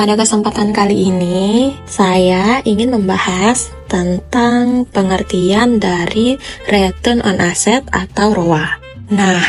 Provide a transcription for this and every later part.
pada kesempatan kali ini, saya ingin membahas tentang pengertian dari Return on Asset atau ROA. Nah,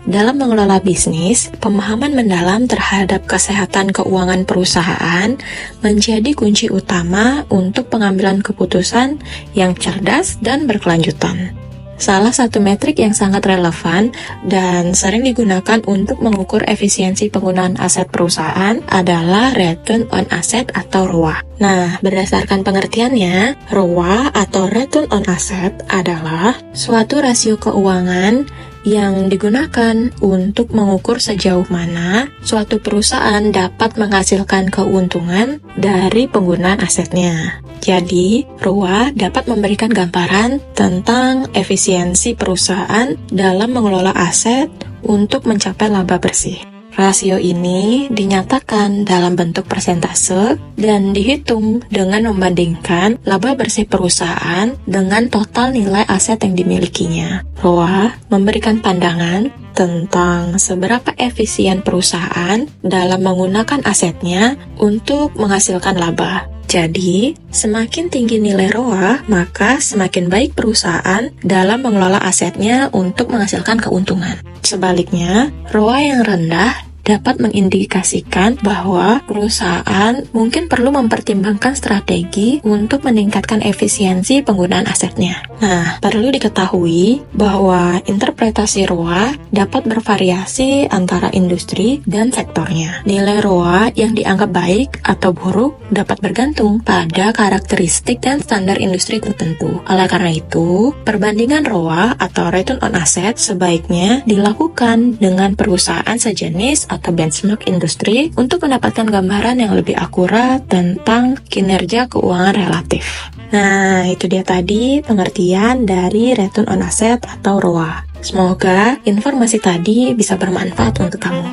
dalam mengelola bisnis, pemahaman mendalam terhadap kesehatan keuangan perusahaan menjadi kunci utama untuk pengambilan keputusan yang cerdas dan berkelanjutan. Salah satu metrik yang sangat relevan dan sering digunakan untuk mengukur efisiensi penggunaan aset perusahaan adalah Return on Asset atau ROA. Nah, berdasarkan pengertiannya, ROA atau Return on Asset adalah suatu rasio keuangan yang digunakan untuk mengukur sejauh mana suatu perusahaan dapat menghasilkan keuntungan dari penggunaan asetnya. Jadi, ROA dapat memberikan gambaran tentang efisiensi perusahaan dalam mengelola aset untuk mencapai laba bersih. Rasio ini dinyatakan dalam bentuk persentase dan dihitung dengan membandingkan laba bersih perusahaan dengan total nilai aset yang dimilikinya. ROA memberikan pandangan tentang seberapa efisien perusahaan dalam menggunakan asetnya untuk menghasilkan laba. Jadi, semakin tinggi nilai ROA, maka semakin baik perusahaan dalam mengelola asetnya untuk menghasilkan keuntungan. Sebaliknya, ROA yang rendah dapat mengindikasikan bahwa perusahaan mungkin perlu mempertimbangkan strategi untuk meningkatkan efisiensi penggunaan asetnya. Nah, perlu diketahui bahwa interpretasi ROA dapat bervariasi antara industri dan sektornya. Nilai ROA yang dianggap baik atau buruk dapat bergantung pada karakteristik dan standar industri tertentu. Oleh karena itu, perbandingan ROA atau Return on Asset sebaiknya dilakukan dengan perusahaan sejenis atau benchmark industri untuk mendapatkan gambaran yang lebih akurat tentang kinerja keuangan relatif. Nah, itu dia tadi pengertian dari Return on Asset atau ROA. Semoga informasi tadi bisa bermanfaat untuk kamu.